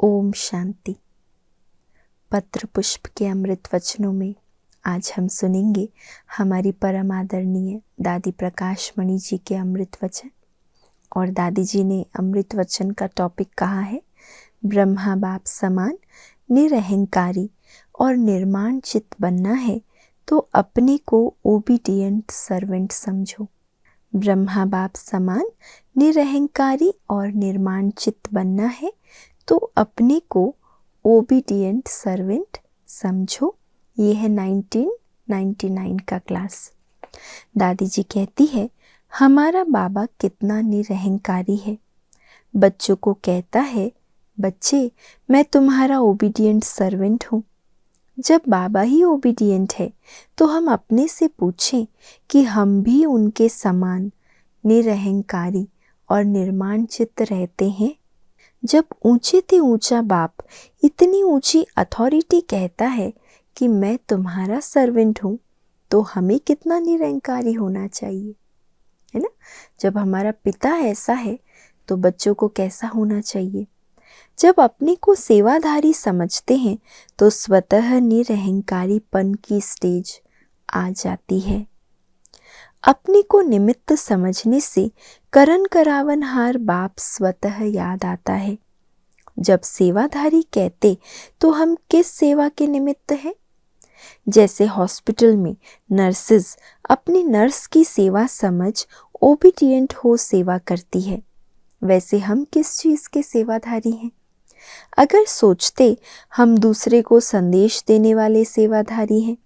ओम शांति। पत्र पुष्प के अमृत वचनों में आज हम सुनेंगे हमारी परम आदरणीय दादी प्रकाश मणि जी के अमृत वचन। और दादी जी ने अमृत वचन का टॉपिक कहा है ब्रह्मा बाप समान निरहंकारी और निर्माण चित्त बनना है तो अपने को ओबीडियंट सर्वेंट समझो। ब्रह्मा बाप समान निरहंकारी और निर्माण चित्त बनना है तो अपने को ओबीडियंट सर्वेंट समझो। ये है 1999 का क्लास। दादी जी कहती है हमारा बाबा कितना निरहंकारी है। बच्चों को कहता है बच्चे मैं तुम्हारा ओबीडियंट सर्वेंट हूँ। जब बाबा ही ओबीडियंट है तो हम अपने से पूछें कि हम भी उनके समान निरहंकारी और निर्माण चित्त रहते हैं। जब ऊंचे से ऊंचा बाप इतनी ऊंची अथॉरिटी कहता है कि मैं तुम्हारा सर्वेंट हूँ तो हमें कितना निरहंकारी होना चाहिए, है ना। जब हमारा पिता ऐसा है तो बच्चों को कैसा होना चाहिए। जब अपने को सेवाधारी समझते हैं तो स्वतः निरहंकारीपन की स्टेज आ जाती है। अपने को निमित्त समझने से करन करावनहार बाप स्वतः याद आता है। जब सेवाधारी कहते तो हम किस सेवा के निमित्त हैं। जैसे हॉस्पिटल में नर्सेस अपनी नर्स की सेवा समझ ओबीडियंट हो सेवा करती है, वैसे हम किस चीज़ के सेवाधारी हैं। अगर सोचते हम दूसरे को संदेश देने वाले सेवाधारी हैं,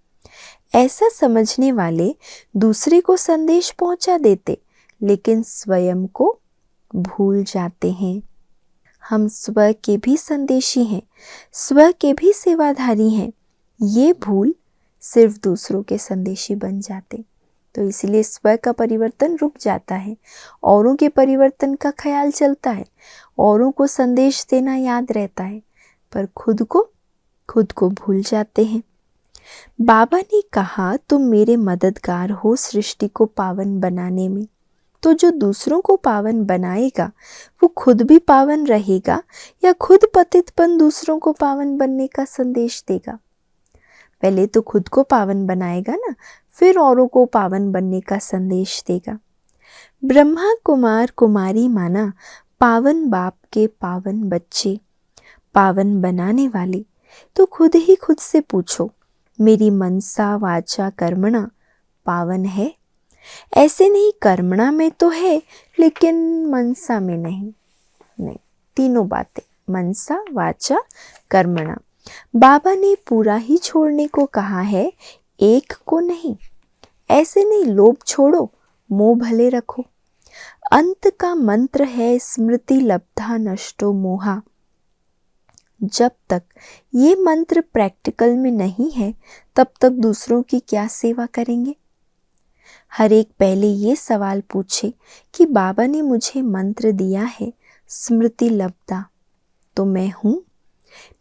ऐसा समझने वाले दूसरे को संदेश पहुंचा देते लेकिन स्वयं को भूल जाते हैं। हम स्व के भी संदेशी हैं, स्व के भी सेवाधारी हैं। ये भूल सिर्फ दूसरों के संदेशी बन जाते तो इसलिए स्व का परिवर्तन रुक जाता है। औरों के परिवर्तन का ख्याल चलता है, औरों को संदेश देना याद रहता है, पर खुद को भूल जाते हैं। बाबा ने कहा तुम मेरे मददगार हो सृष्टि को पावन बनाने में, तो जो दूसरों को पावन बनाएगा वो खुद भी पावन रहेगा या खुद पतितपन दूसरों को पावन बनने का संदेश देगा। पहले तो खुद को पावन बनाएगा ना, फिर औरों को पावन बनने का संदेश देगा। ब्रह्मा कुमार कुमारी माना पावन बाप के पावन बच्चे, पावन बनाने वाले। तो खुद ही खुद से पूछो मेरी मनसा वाचा कर्मणा पावन है। ऐसे नहीं कर्मणा में तो है लेकिन मनसा में नहीं, तीनों बातें मनसा वाचा कर्मणा। बाबा ने पूरा ही छोड़ने को कहा है, एक को नहीं। ऐसे नहीं लोभ छोड़ो मोह भले रखो। अंत का मंत्र है स्मृति लब्धा नष्टो मोहा। जब तक ये मंत्र प्रैक्टिकल में नहीं है तब तक दूसरों की क्या सेवा करेंगे। हर एक पहले ये सवाल पूछे कि बाबा ने मुझे मंत्र दिया है स्मृति लब्धा, तो मैं हूँ।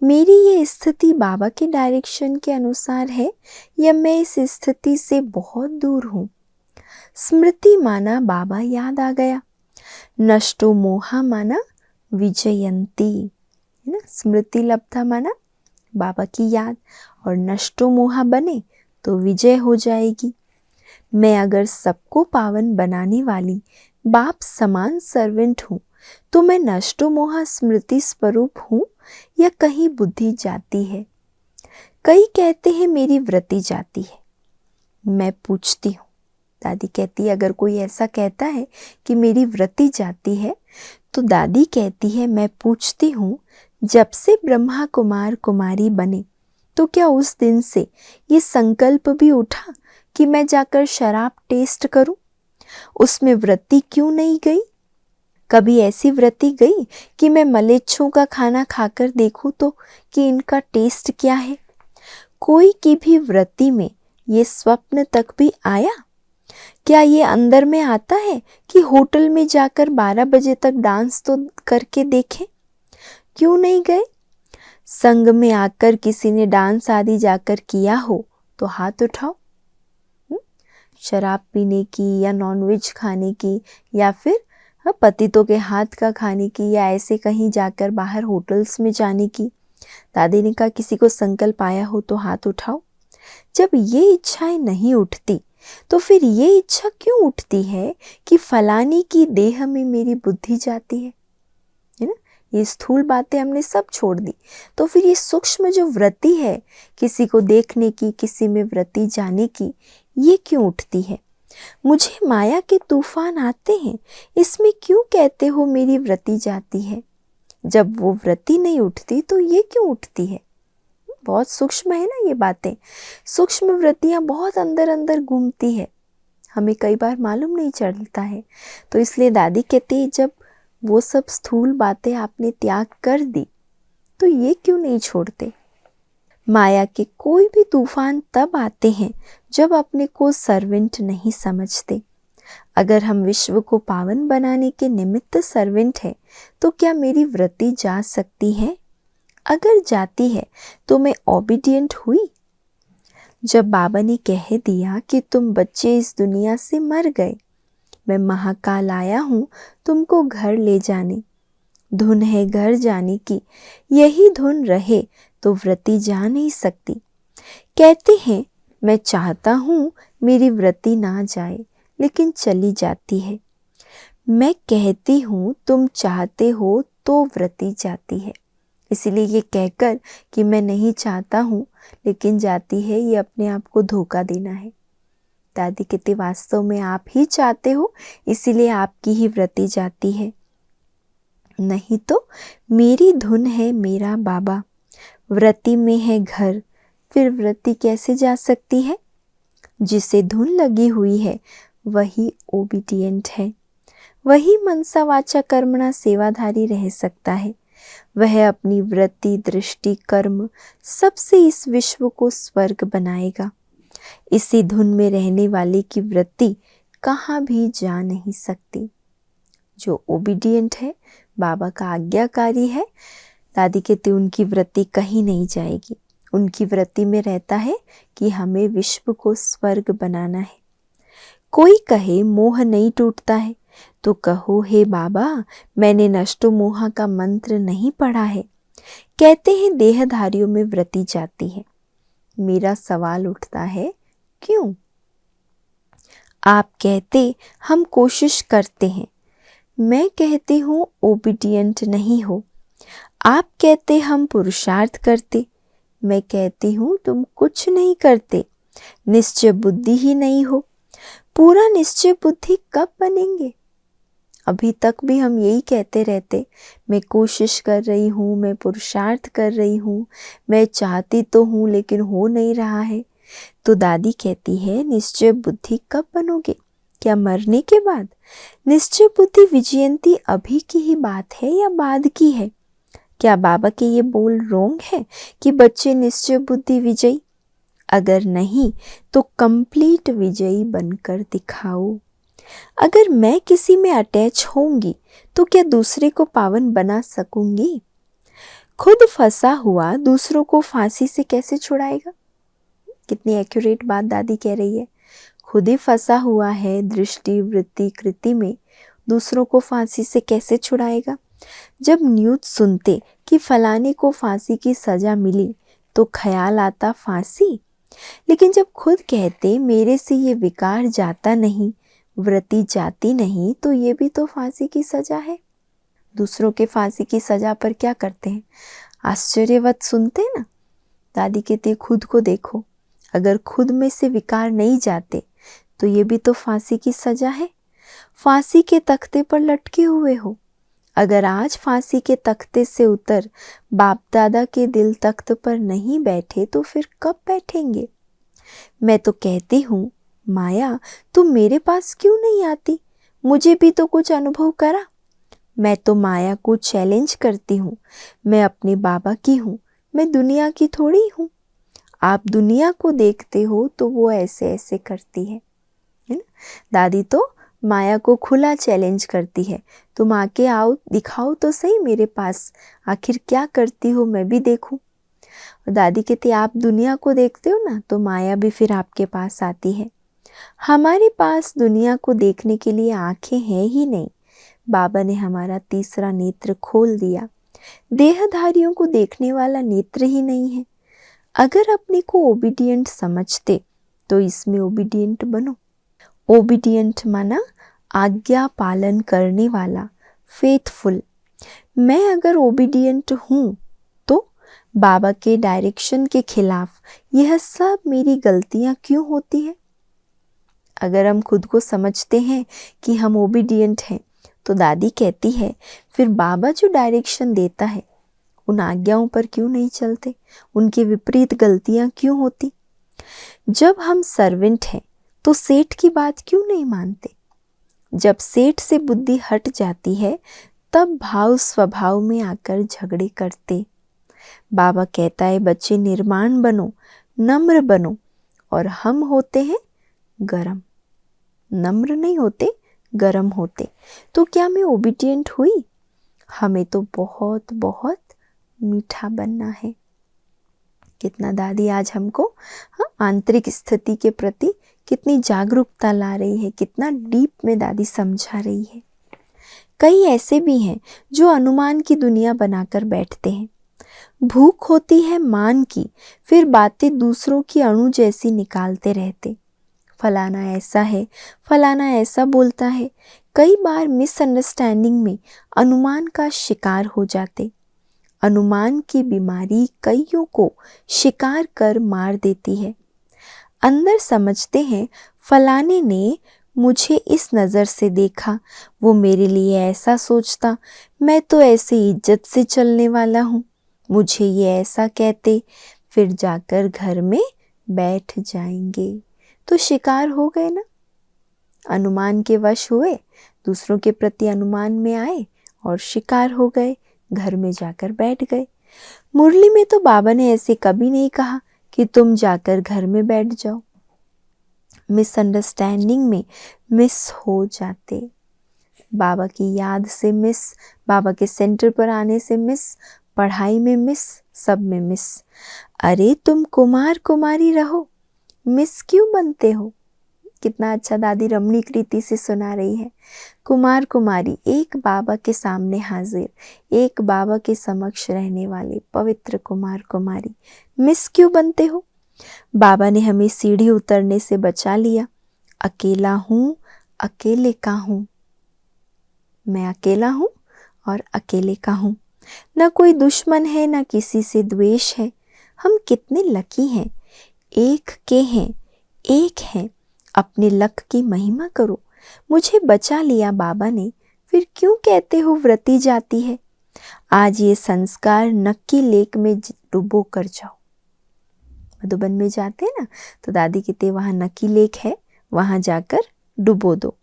मेरी ये स्थिति बाबा के डायरेक्शन के अनुसार है या मैं इस स्थिति से बहुत दूर हूँ। स्मृति माना बाबा याद आ गया, नष्टो मोहा माना विजयंती, है ना। स्मृति लब्धा माना बाबा की याद और नष्टो मोहा बने तो विजय हो जाएगी। मैं अगर सबको पावन बनाने वाली बाप समान सर्वेंट हूँ तो मैं नष्टो मोहा स्मृति स्वरूप हूँ या कहीं बुद्धि जाती है। कई कहते हैं मेरी वृत्ति जाती है। मैं पूछती हूँ, दादी कहती है अगर कोई ऐसा कहता है कि मेरी वृत्ति जाती है तो दादी कहती है मैं पूछती हूँ जब से ब्रह्मा कुमार कुमारी बने तो क्या उस दिन से ये संकल्प भी उठा कि मैं जाकर शराब टेस्ट करूं। उसमें वृत्ति क्यों नहीं गई। कभी ऐसी वृत्ति गई कि मैं मलेच्छों का खाना खाकर देखूं तो कि इनका टेस्ट क्या है। कोई की भी वृत्ति में ये स्वप्न तक भी आया। क्या ये अंदर में आता है कि होटल में जाकर 12 बजे तक डांस तो करके देखें। क्यों नहीं गए। संग में आकर किसी ने डांस आदि जाकर किया हो तो हाथ उठाओ। शराब पीने की या नॉनवेज खाने की या फिर पतितों के हाथ का खाने की या ऐसे कहीं जाकर बाहर होटल्स में जाने की। दादी ने कहा किसी को संकल्प आया हो तो हाथ उठाओ। जब ये इच्छाएं नहीं उठती तो फिर ये इच्छा क्यों उठती है कि फलानी की देह में मेरी बुद्धि जाती है ना। ये स्थूल बातें हमने सब छोड़ दी, तो फिर ये सूक्ष्म जो वृत्ति है किसी को देखने की, किसी में वृत्ति जाने की, ये क्यों उठती है। मुझे माया के तूफान आते हैं, इसमें क्यों कहते हो मेरी वृत्ति जाती है। जब वो वृत्ति नहीं उठती तो ये क्यों उठती है। बहुत सूक्ष्म है ना ये बातें। सूक्ष्म वृत्तियां बहुत अंदर अंदर घूमती है, हमें कई बार मालूम नहीं चलता है। तो इसलिए दादी कहती है जब वो सब स्थूल बातें आपने त्याग कर दी तो ये क्यों नहीं छोड़ते। माया के कोई भी तूफान तब आते हैं जब अपने को सर्वेंट नहीं समझते। अगर हम विश्व को पावन बनाने के निमित्त सर्वेंट हैं तो क्या मेरी वृत्ति जा सकती है। अगर जाती है तो मैं ओबीडियंट हुई। जब बाबा ने कह दिया कि तुम बच्चे इस दुनिया से मर गए, मैं महाकाल आया हूँ तुमको घर ले जाने, धुन है घर जाने की, यही धुन रहे तो वृत्ति जा नहीं सकती। कहते हैं मैं चाहता हूँ मेरी वृत्ति ना जाए लेकिन चली जाती है। मैं कहती हूँ तुम चाहते हो तो वृत्ति जाती है। इसीलिए ये कहकर कि मैं नहीं चाहता हूँ लेकिन जाती है, ये अपने आप को धोखा देना है। दादी कहती वास्तव में आप ही चाहते हो इसीलिए आपकी ही वृत्ति जाती है, नहीं तो मेरी धुन है मेरा बाबा, वृत्ति में है घर, फिर वृत्ति कैसे जा सकती है। जिसे धुन लगी हुई है वही ओबीडियंट है, वही मनसा वाचा कर्मणा सेवाधारी रह सकता है। वह अपनी वृत्ति दृष्टि कर्म सबसे इस विश्व को स्वर्ग बनाएगा। इसी धुन में रहने वाले की वृत्ति कहाँ भी जा नहीं सकती। जो ओबीडियंट है, बाबा का आज्ञाकारी है, दादी कहती उनकी वृत्ति कहीं नहीं जाएगी। उनकी वृत्ति में रहता है कि हमें विश्व को स्वर्ग बनाना है। कोई कहे मोह नहीं टूटता है तो कहो हे बाबा मैंने नष्टो मोहा का मंत्र नहीं पढ़ा है। कहते हैं देहधारियों में वृत्ति जाती है। मेरा सवाल उठता है क्यों। आप कहते हम कोशिश करते हैं, मैं कहती हूँ ओबीडियंट नहीं हो। आप कहते हम पुरुषार्थ करते, मैं कहती हूँ तुम कुछ नहीं करते, निश्चय बुद्धि ही नहीं हो। पूरा निश्चय बुद्धि कब बनेंगे। अभी तक भी हम यही कहते रहते, मैं कोशिश कर रही हूँ, मैं पुरुषार्थ कर रही हूँ, मैं चाहती तो हूँ लेकिन हो नहीं रहा है। तो दादी कहती है निश्चय बुद्धि कब बनोगे, क्या मरने के बाद। निश्चय बुद्धि विजयंती अभी की ही बात है या बाद की है। क्या बाबा के ये बोल रोंग है कि बच्चे निश्चय बुद्धि विजयी। अगर नहीं तो कंप्लीट विजयी बनकर दिखाओ। अगर मैं किसी में अटैच होंगी तो क्या दूसरे को पावन बना सकूंगी। खुद फंसा हुआ दूसरों को फांसी से कैसे छुड़ाएगा। कितनी एक्यूरेट बात दादी कह रही है। खुद ही फंसा हुआ है दृष्टि वृत्ति कृति में, दूसरों को फांसी से कैसे छुड़ाएगा। जब न्यूज़ सुनते कि फलाने को फांसी की सजा मिली तो ख्याल आता फांसी, लेकिन जब खुद कहते मेरे से ये विकार जाता नहीं, वृत्ति जाती नहीं, तो ये भी तो फांसी की सजा है। दूसरों के फांसी की सजा पर क्या करते हैं, आश्चर्यवत सुनते ना। दादी कहती खुद को देखो, अगर खुद में से विकार नहीं जाते तो ये भी तो फांसी की सजा है। फांसी के तख्ते पर लटके हुए हो, अगर आज फांसी के तख्ते से उतर बाप दादा के दिल तख्त पर नहीं बैठे तो फिर कब बैठेंगे। मैं तो कहती हूँ माया तुम मेरे पास क्यों नहीं आती, मुझे भी तो कुछ अनुभव करा। मैं तो माया को चैलेंज करती हूँ, मैं अपने बाबा की हूँ, मैं दुनिया की थोड़ी हूँ। आप दुनिया को देखते हो तो वो ऐसे ऐसे करती है ना। दादी तो माया को खुला चैलेंज करती है, तुम आके आओ, दिखाओ तो सही मेरे पास, आखिर क्या करती हो मैं भी देखूं। और दादी कहती आप दुनिया को देखते हो ना तो माया भी फिर आपके पास आती है। हमारे पास दुनिया को देखने के लिए आंखें हैं ही नहीं, बाबा ने हमारा तीसरा नेत्र खोल दिया। देहधारियों को देखने वाला नेत्र ही नहीं है। अगर अपने को ओबीडियंट समझते तो इसमें ओबीडियंट बनो। ओबीडियंट माना आज्ञा पालन करने वाला, फेथफुल। मैं अगर ओबीडियंट हूँ तो बाबा के डायरेक्शन के खिलाफ यह सब मेरी गलतियाँ क्यों होती है? अगर हम खुद को समझते हैं कि हम ओबीडियंट हैं तो दादी कहती है फिर बाबा जो डायरेक्शन देता है उन आज्ञाओं पर क्यों नहीं चलते? उनके विपरीत गलतियां क्यों होती? जब हम सर्वेंट हैं तो सेठ की बात क्यों नहीं मानते? जब सेठ से बुद्धि हट जाती है तब भाव स्वभाव में आकर झगड़े करते। बाबा कहता है बच्चे निर्माण बनो, नम्र बनो, और हम होते हैं गरम। नम्र नहीं होते, गरम होते। तो क्या मैं ओबीडियंट हुई? हमें तो बहुत बहुत मीठा बनना है। कितना दादी आज हमको आंतरिक स्थिति के प्रति कितनी जागरूकता ला रही है, कितना डीप में दादी समझा रही है। कई ऐसे भी हैं जो अनुमान की दुनिया बनाकर बैठते हैं। भूख होती है मान की, फिर बातें दूसरों की अणु जैसी निकालते रहते। फलाना ऐसा है, फलाना ऐसा बोलता है। कई बार मिसअंडरस्टैंडिंग में अनुमान का शिकार हो जाते। अनुमान की बीमारी कईयों को शिकार कर मार देती है। अंदर समझते हैं फलाने ने मुझे इस नज़र से देखा, वो मेरे लिए ऐसा सोचता, मैं तो ऐसे इज्जत से चलने वाला हूँ, मुझे ये ऐसा कहते, फिर जाकर घर में बैठ जाएंगे। तो शिकार हो गए ना, अनुमान के वश हुए, दूसरों के प्रति अनुमान में आए और शिकार हो गए, घर में जाकर बैठ गए। मुरली में तो बाबा ने ऐसे कभी नहीं कहा कि तुम जाकर घर में बैठ जाओ। मिसअंडरस्टैंडिंग में मिस हो जाते, बाबा की याद से मिस, बाबा के सेंटर पर आने से मिस, पढ़ाई में मिस, सब में मिस। अरे तुम कुमार कुमारी रहो, मिस क्यों बनते हो? कितना अच्छा दादी रमणीक रीति से सुना रही है। कुमार कुमारी एक बाबा के सामने हाजिर, एक बाबा के समक्ष रहने वाले पवित्र कुमार कुमारी, मिस क्यों बनते हो? बाबा ने हमें सीढ़ी उतरने से बचा लिया। अकेला हूँ, अकेले का हूँ। मैं अकेला हूँ और अकेले का हूँ। न कोई दुश्मन है, न किसी से द्वेष है। हम कितने लकी हैं, एक के हैं, एक हैं। अपने लक की महिमा करो। मुझे बचा लिया बाबा ने, फिर क्यों कहते हो व्रती जाती है? आज ये संस्कार नक्की लेक में डुबो कर जाओ। मधुबन में जाते ना तो दादी कहते वहाँ नक्की लेक है, वहाँ जाकर डुबो दो।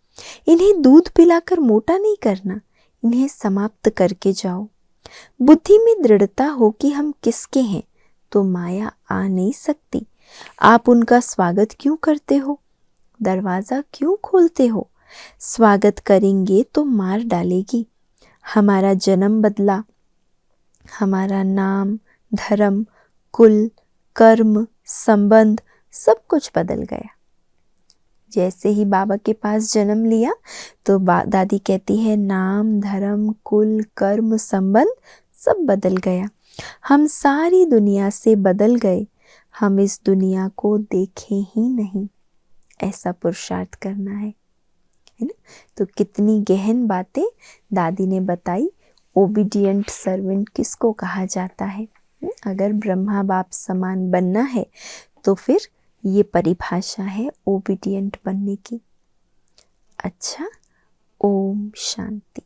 इन्हें दूध पिलाकर मोटा नहीं करना, इन्हें समाप्त करके जाओ। बुद्धि में दृढ़ता हो कि हम किसके हैं तो माया आ नहीं सकती। आप उनका स्वागत क्यों करते हो? दरवाज़ा क्यों खोलते हो? स्वागत करेंगे तो मार डालेगी। हमारा जन्म बदला, हमारा नाम, धर्म, कुल, कर्म, संबंध सब कुछ बदल गया। जैसे ही बाबा के पास जन्म लिया तो दादी कहती है नाम, धर्म, कुल, कर्म, संबंध सब बदल गया। हम सारी दुनिया से बदल गए, हम इस दुनिया को देखें ही नहीं। ऐसा पुरुषार्थ करना है ना? तो कितनी गहन बातें दादी ने बताई। ओबीडियंट सर्वेंट किसको कहा जाता है? अगर ब्रह्मा बाप समान बनना है तो फिर ये परिभाषा है ओबीडियंट बनने की। अच्छा, ओम शांति।